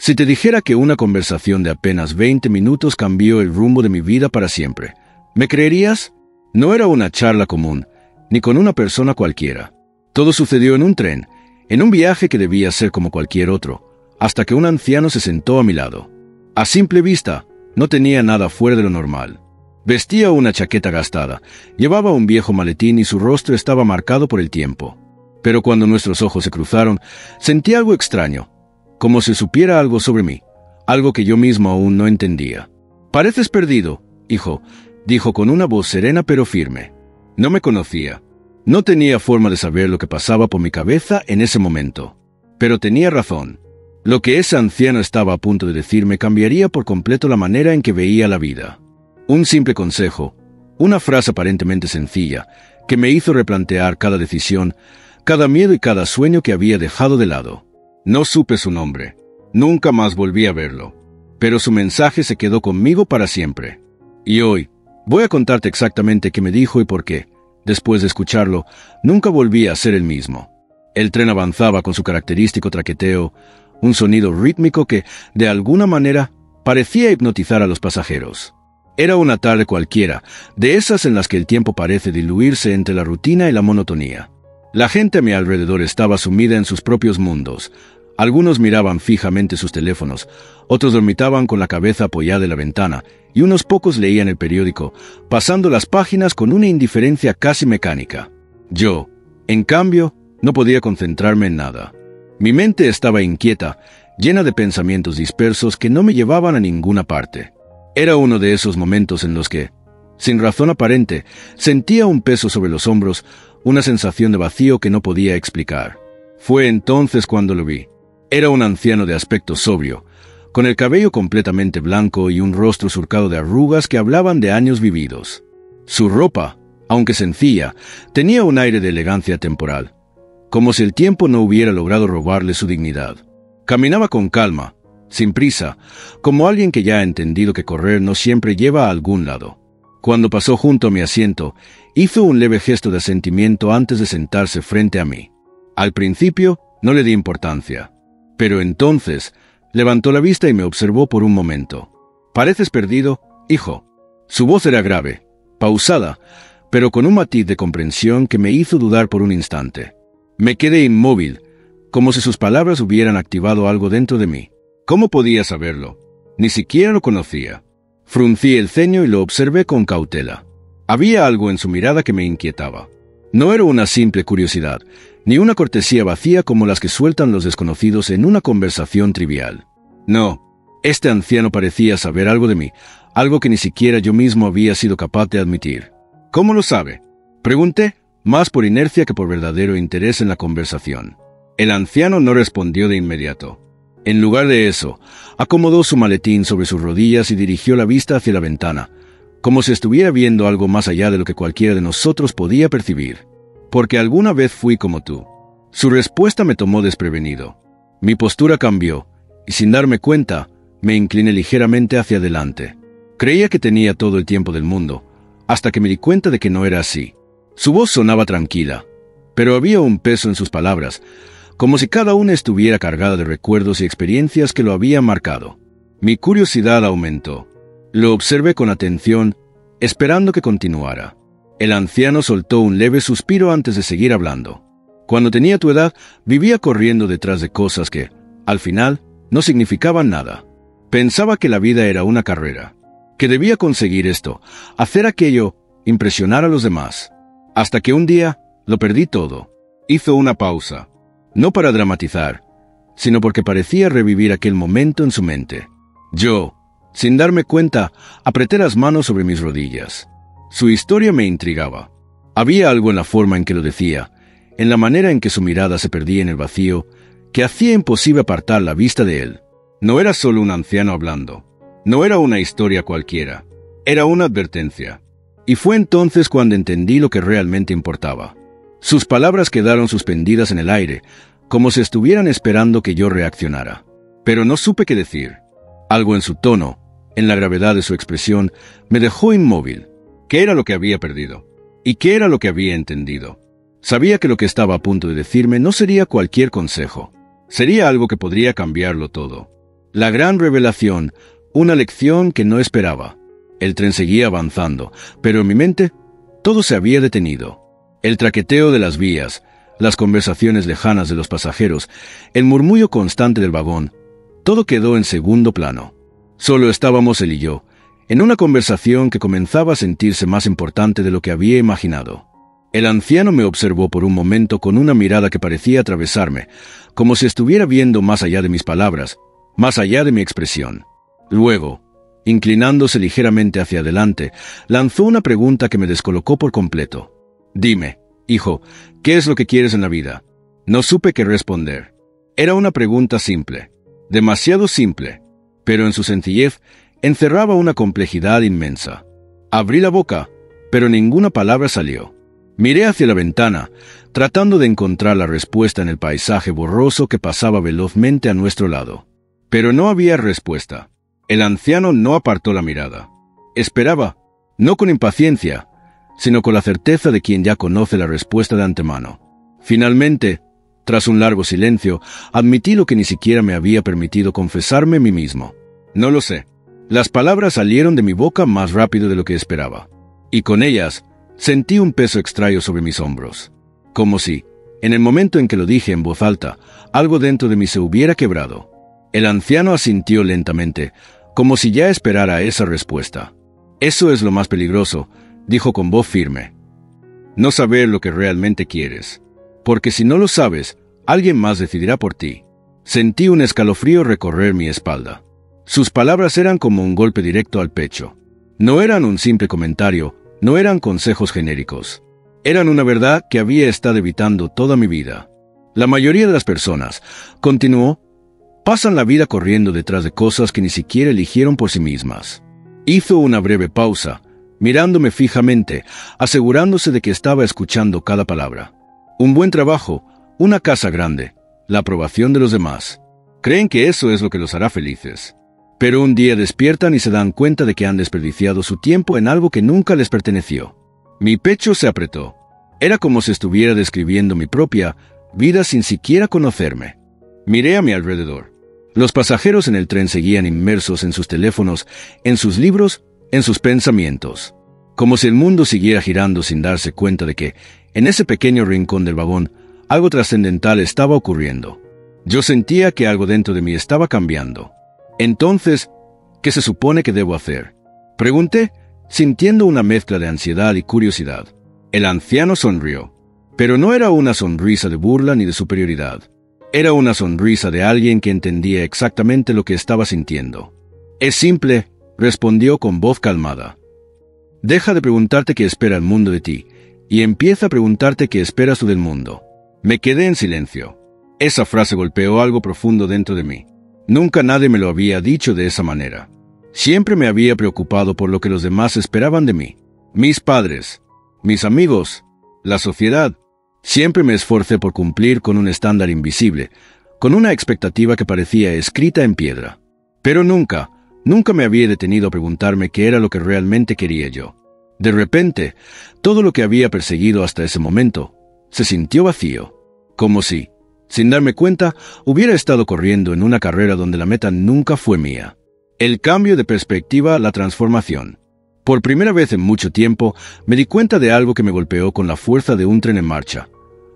Si te dijera que una conversación de apenas 20 minutos cambió el rumbo de mi vida para siempre, ¿me creerías? No era una charla común, ni con una persona cualquiera. Todo sucedió en un tren, en un viaje que debía ser como cualquier otro, hasta que un anciano se sentó a mi lado. A simple vista, no tenía nada fuera de lo normal. Vestía una chaqueta gastada, llevaba un viejo maletín y su rostro estaba marcado por el tiempo. Pero cuando nuestros ojos se cruzaron, sentí algo extraño, como si supiera algo sobre mí, algo que yo mismo aún no entendía. «Pareces perdido, hijo», dijo con una voz serena pero firme. No me conocía. No tenía forma de saber lo que pasaba por mi cabeza en ese momento. Pero tenía razón. Lo que ese anciano estaba a punto de decirme cambiaría por completo la manera en que veía la vida. Un simple consejo, una frase aparentemente sencilla, que me hizo replantear cada decisión, cada miedo y cada sueño que había dejado de lado. No supe su nombre. Nunca más volví a verlo. Pero su mensaje se quedó conmigo para siempre. Y hoy, voy a contarte exactamente qué me dijo y por qué. Después de escucharlo, nunca volví a ser el mismo. El tren avanzaba con su característico traqueteo, un sonido rítmico que, de alguna manera, parecía hipnotizar a los pasajeros. Era una tarde cualquiera, de esas en las que el tiempo parece diluirse entre la rutina y la monotonía. La gente a mi alrededor estaba sumida en sus propios mundos. Algunos miraban fijamente sus teléfonos, otros dormitaban con la cabeza apoyada en la ventana, y unos pocos leían el periódico, pasando las páginas con una indiferencia casi mecánica. Yo, en cambio, no podía concentrarme en nada. Mi mente estaba inquieta, llena de pensamientos dispersos que no me llevaban a ninguna parte. Era uno de esos momentos en los que, sin razón aparente, sentía un peso sobre los hombros, una sensación de vacío que no podía explicar. Fue entonces cuando lo vi. Era un anciano de aspecto sobrio, con el cabello completamente blanco y un rostro surcado de arrugas que hablaban de años vividos. Su ropa, aunque sencilla, tenía un aire de elegancia temporal, como si el tiempo no hubiera logrado robarle su dignidad. Caminaba con calma, sin prisa, como alguien que ya ha entendido que correr no siempre lleva a algún lado. Cuando pasó junto a mi asiento, hizo un leve gesto de asentimiento antes de sentarse frente a mí. Al principio, no le di importancia. Pero entonces, levantó la vista y me observó por un momento. «Pareces perdido, hijo». Su voz era grave, pausada, pero con un matiz de comprensión que me hizo dudar por un instante. Me quedé inmóvil, como si sus palabras hubieran activado algo dentro de mí. ¿Cómo podía saberlo? Ni siquiera lo conocía. Fruncí el ceño y lo observé con cautela. Había algo en su mirada que me inquietaba. No era una simple curiosidad, ni una cortesía vacía como las que sueltan los desconocidos en una conversación trivial. No, este anciano parecía saber algo de mí, algo que ni siquiera yo mismo había sido capaz de admitir. ¿Cómo lo sabe?, pregunté, más por inercia que por verdadero interés en la conversación. El anciano no respondió de inmediato. En lugar de eso, acomodó su maletín sobre sus rodillas y dirigió la vista hacia la ventana, como si estuviera viendo algo más allá de lo que cualquiera de nosotros podía percibir. «Porque alguna vez fui como tú». Su respuesta me tomó desprevenido. Mi postura cambió, y sin darme cuenta, me incliné ligeramente hacia adelante. Creía que tenía todo el tiempo del mundo, hasta que me di cuenta de que no era así. Su voz sonaba tranquila, pero había un peso en sus palabras, como si cada una estuviera cargada de recuerdos y experiencias que lo habían marcado. Mi curiosidad aumentó. Lo observé con atención, esperando que continuara. El anciano soltó un leve suspiro antes de seguir hablando. Cuando tenía tu edad, vivía corriendo detrás de cosas que, al final, no significaban nada. Pensaba que la vida era una carrera, que debía conseguir esto, hacer aquello, impresionar a los demás. Hasta que un día, lo perdí todo. Hizo una pausa. No para dramatizar, sino porque parecía revivir aquel momento en su mente. Yo, sin darme cuenta, apreté las manos sobre mis rodillas. Su historia me intrigaba. Había algo en la forma en que lo decía, en la manera en que su mirada se perdía en el vacío, que hacía imposible apartar la vista de él. No era solo un anciano hablando. No era una historia cualquiera. Era una advertencia. Y fue entonces cuando entendí lo que realmente importaba. Sus palabras quedaron suspendidas en el aire, como si estuvieran esperando que yo reaccionara. Pero no supe qué decir. Algo en su tono, en la gravedad de su expresión, me dejó inmóvil. ¿Qué era lo que había perdido? ¿Y qué era lo que había entendido? Sabía que lo que estaba a punto de decirme no sería cualquier consejo. Sería algo que podría cambiarlo todo. La gran revelación, una lección que no esperaba. El tren seguía avanzando, pero en mi mente todo se había detenido. El traqueteo de las vías, las conversaciones lejanas de los pasajeros, el murmullo constante del vagón, todo quedó en segundo plano. Solo estábamos él y yo, en una conversación que comenzaba a sentirse más importante de lo que había imaginado. El anciano me observó por un momento con una mirada que parecía atravesarme, como si estuviera viendo más allá de mis palabras, más allá de mi expresión. Luego, inclinándose ligeramente hacia adelante, lanzó una pregunta que me descolocó por completo. «Dime, hijo, ¿qué es lo que quieres en la vida?» No supe qué responder. Era una pregunta simple, demasiado simple, pero en su sencillez encerraba una complejidad inmensa. Abrí la boca, pero ninguna palabra salió. Miré hacia la ventana, tratando de encontrar la respuesta en el paisaje borroso que pasaba velozmente a nuestro lado. Pero no había respuesta. El anciano no apartó la mirada. Esperaba, no con impaciencia, sino con la certeza de quien ya conoce la respuesta de antemano. Finalmente, tras un largo silencio, admití lo que ni siquiera me había permitido confesarme a mí mismo. No lo sé. Las palabras salieron de mi boca más rápido de lo que esperaba. Y con ellas, sentí un peso extraño sobre mis hombros. Como si, en el momento en que lo dije en voz alta, algo dentro de mí se hubiera quebrado. El anciano asintió lentamente, como si ya esperara esa respuesta. «Eso es lo más peligroso», dijo con voz firme. «No saber lo que realmente quieres. Porque si no lo sabes, alguien más decidirá por ti». Sentí un escalofrío recorrer mi espalda. Sus palabras eran como un golpe directo al pecho. No eran un simple comentario, no eran consejos genéricos. Eran una verdad que había estado evitando toda mi vida. La mayoría de las personas, continuó, pasan la vida corriendo detrás de cosas que ni siquiera eligieron por sí mismas. Hizo una breve pausa, mirándome fijamente, asegurándose de que estaba escuchando cada palabra. Un buen trabajo, una casa grande, la aprobación de los demás. Creen que eso es lo que los hará felices. Pero un día despiertan y se dan cuenta de que han desperdiciado su tiempo en algo que nunca les perteneció. Mi pecho se apretó. Era como si estuviera describiendo mi propia vida sin siquiera conocerme. Miré a mi alrededor. Los pasajeros en el tren seguían inmersos en sus teléfonos, en sus libros, en sus pensamientos. Como si el mundo siguiera girando sin darse cuenta de que, en ese pequeño rincón del vagón, algo trascendental estaba ocurriendo. Yo sentía que algo dentro de mí estaba cambiando. Entonces, ¿qué se supone que debo hacer?, pregunté, sintiendo una mezcla de ansiedad y curiosidad. El anciano sonrió, pero no era una sonrisa de burla ni de superioridad. Era una sonrisa de alguien que entendía exactamente lo que estaba sintiendo. «Es simple», respondió con voz calmada. «Deja de preguntarte qué espera el mundo de ti, y empieza a preguntarte qué esperas tú del mundo». Me quedé en silencio. Esa frase golpeó algo profundo dentro de mí. Nunca nadie me lo había dicho de esa manera. Siempre me había preocupado por lo que los demás esperaban de mí. Mis padres, mis amigos, la sociedad. Siempre me esforcé por cumplir con un estándar invisible, con una expectativa que parecía escrita en piedra. Pero nunca me había detenido a preguntarme qué era lo que realmente quería yo. De repente, todo lo que había perseguido hasta ese momento se sintió vacío, como si, sin darme cuenta, hubiera estado corriendo en una carrera donde la meta nunca fue mía. El cambio de perspectiva, la transformación. Por primera vez en mucho tiempo, me di cuenta de algo que me golpeó con la fuerza de un tren en marcha.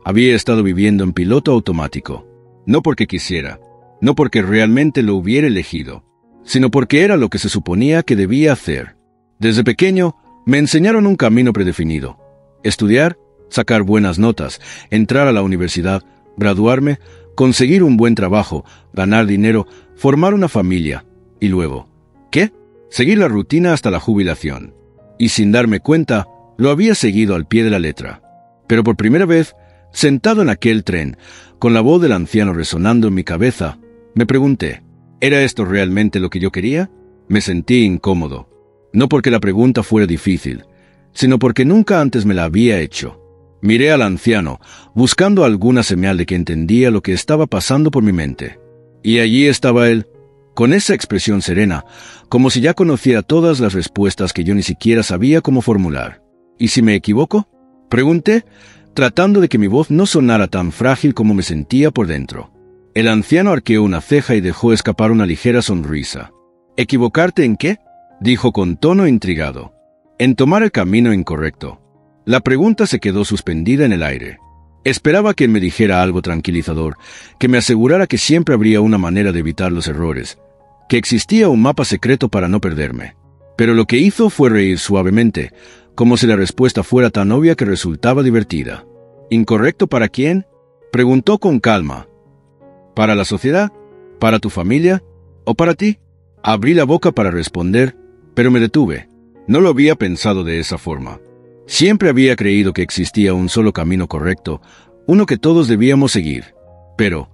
Había estado viviendo en piloto automático. No porque quisiera, no porque realmente lo hubiera elegido, sino porque era lo que se suponía que debía hacer. Desde pequeño, me enseñaron un camino predefinido. Estudiar, sacar buenas notas, entrar a la universidad, graduarme, conseguir un buen trabajo, ganar dinero, formar una familia, y luego, ¿qué? Seguir la rutina hasta la jubilación. Y sin darme cuenta, lo había seguido al pie de la letra. Pero por primera vez, sentado en aquel tren, con la voz del anciano resonando en mi cabeza, me pregunté, ¿era esto realmente lo que yo quería? Me sentí incómodo. No porque la pregunta fuera difícil, sino porque nunca antes me la había hecho. Miré al anciano, buscando alguna señal de que entendía lo que estaba pasando por mi mente. Y allí estaba él, con esa expresión serena, como si ya conociera todas las respuestas que yo ni siquiera sabía cómo formular. ¿Y si me equivoco?, pregunté, tratando de que mi voz no sonara tan frágil como me sentía por dentro. El anciano arqueó una ceja y dejó escapar una ligera sonrisa. ¿Equivocarte en qué?, dijo con tono intrigado. En tomar el camino incorrecto. La pregunta se quedó suspendida en el aire. Esperaba que él me dijera algo tranquilizador, que me asegurara que siempre habría una manera de evitar los errores, que existía un mapa secreto para no perderme. Pero lo que hizo fue reír suavemente, como si la respuesta fuera tan obvia que resultaba divertida. ¿Incorrecto para quién?, preguntó con calma. ¿Para la sociedad? ¿Para tu familia? ¿O para ti? Abrí la boca para responder, pero me detuve. No lo había pensado de esa forma. Siempre había creído que existía un solo camino correcto, uno que todos debíamos seguir. Pero,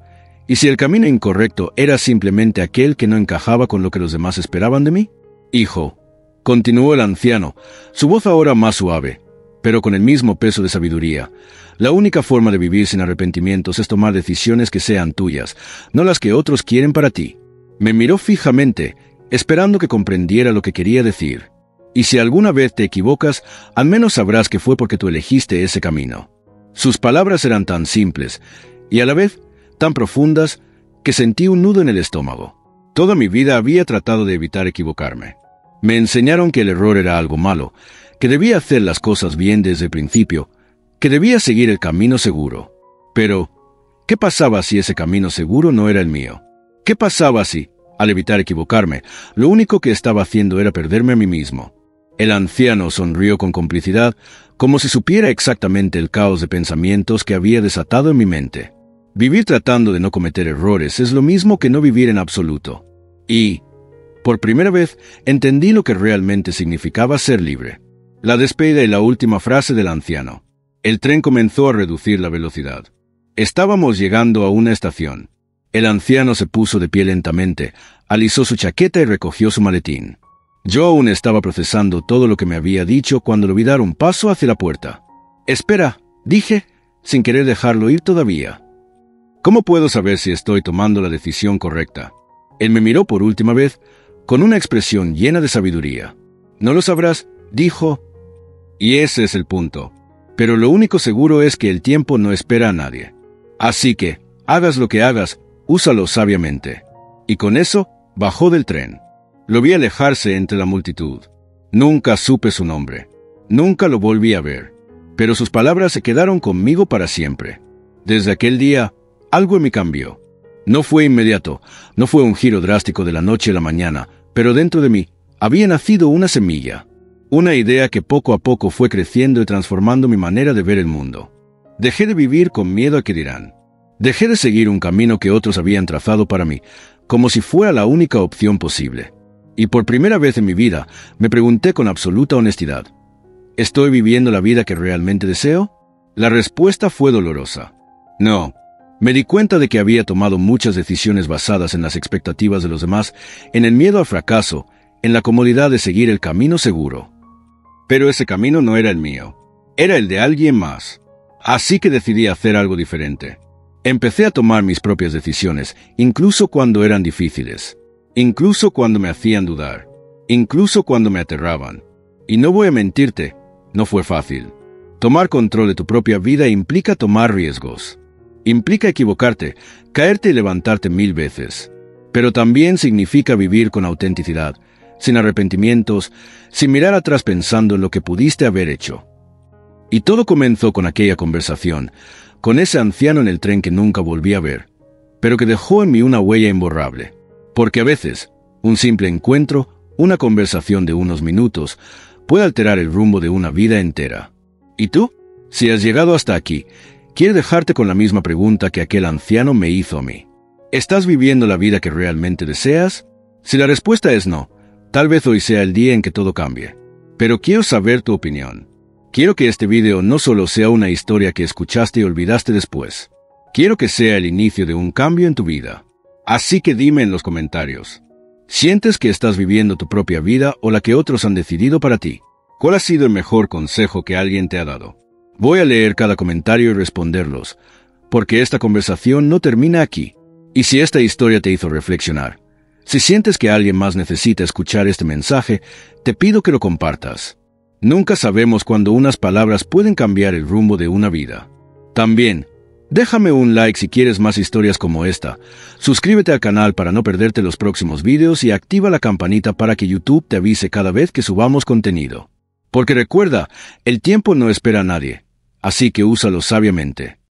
¿y si el camino incorrecto era simplemente aquel que no encajaba con lo que los demás esperaban de mí? Hijo, continuó el anciano, su voz ahora más suave, pero con el mismo peso de sabiduría. La única forma de vivir sin arrepentimientos es tomar decisiones que sean tuyas, no las que otros quieren para ti. Me miró fijamente, esperando que comprendiera lo que quería decir. Y si alguna vez te equivocas, al menos sabrás que fue porque tú elegiste ese camino. Sus palabras eran tan simples, y a la vez tan profundas, que sentí un nudo en el estómago. Toda mi vida había tratado de evitar equivocarme. Me enseñaron que el error era algo malo, que debía hacer las cosas bien desde el principio, que debía seguir el camino seguro. Pero, ¿qué pasaba si ese camino seguro no era el mío? ¿Qué pasaba si, al evitar equivocarme, lo único que estaba haciendo era perderme a mí mismo? El anciano sonrió con complicidad, como si supiera exactamente el caos de pensamientos que había desatado en mi mente. Vivir tratando de no cometer errores es lo mismo que no vivir en absoluto. Y, por primera vez, entendí lo que realmente significaba ser libre. La despedida y la última frase del anciano. El tren comenzó a reducir la velocidad. Estábamos llegando a una estación. El anciano se puso de pie lentamente, alisó su chaqueta y recogió su maletín. Yo aún estaba procesando todo lo que me había dicho cuando lo vi dar un paso hacia la puerta. «Espera», dije, sin querer dejarlo ir todavía. «¿Cómo puedo saber si estoy tomando la decisión correcta?» Él me miró por última vez, con una expresión llena de sabiduría. «No lo sabrás», dijo, «y ese es el punto. Pero lo único seguro es que el tiempo no espera a nadie. Así que, hagas lo que hagas, úsalo sabiamente». Y con eso, bajó del tren. Lo vi alejarse entre la multitud. Nunca supe su nombre. Nunca lo volví a ver. Pero sus palabras se quedaron conmigo para siempre. Desde aquel día, algo en mí cambió. No fue inmediato, no fue un giro drástico de la noche a la mañana, pero dentro de mí había nacido una semilla. Una idea que poco a poco fue creciendo y transformando mi manera de ver el mundo. Dejé de vivir con miedo a qué dirán. Dejé de seguir un camino que otros habían trazado para mí, como si fuera la única opción posible. Y por primera vez en mi vida, me pregunté con absoluta honestidad, ¿estoy viviendo la vida que realmente deseo? La respuesta fue dolorosa. No. Me di cuenta de que había tomado muchas decisiones basadas en las expectativas de los demás, en el miedo al fracaso, en la comodidad de seguir el camino seguro. Pero ese camino no era el mío. Era el de alguien más. Así que decidí hacer algo diferente. Empecé a tomar mis propias decisiones, incluso cuando eran difíciles. Incluso cuando me hacían dudar, incluso cuando me aterraban. Y no voy a mentirte, no fue fácil. Tomar control de tu propia vida implica tomar riesgos. Implica equivocarte, caerte y levantarte 1000 veces. Pero también significa vivir con autenticidad, sin arrepentimientos, sin mirar atrás pensando en lo que pudiste haber hecho. Y todo comenzó con aquella conversación, con ese anciano en el tren que nunca volví a ver, pero que dejó en mí una huella imborrable. Porque a veces, un simple encuentro, una conversación de unos minutos, puede alterar el rumbo de una vida entera. ¿Y tú? Si has llegado hasta aquí, quiero dejarte con la misma pregunta que aquel anciano me hizo a mí. ¿Estás viviendo la vida que realmente deseas? Si la respuesta es no, tal vez hoy sea el día en que todo cambie. Pero quiero saber tu opinión. Quiero que este video no solo sea una historia que escuchaste y olvidaste después. Quiero que sea el inicio de un cambio en tu vida. Así que dime en los comentarios, ¿sientes que estás viviendo tu propia vida o la que otros han decidido para ti? ¿Cuál ha sido el mejor consejo que alguien te ha dado? Voy a leer cada comentario y responderlos, porque esta conversación no termina aquí. Y si esta historia te hizo reflexionar, si sientes que alguien más necesita escuchar este mensaje, te pido que lo compartas. Nunca sabemos cuándo unas palabras pueden cambiar el rumbo de una vida. También, Déjame un like si quieres más historias como esta. Suscríbete al canal para no perderte los próximos videos y activa la campanita para que YouTube te avise cada vez que subamos contenido. Porque recuerda, el tiempo no espera a nadie, así que úsalo sabiamente.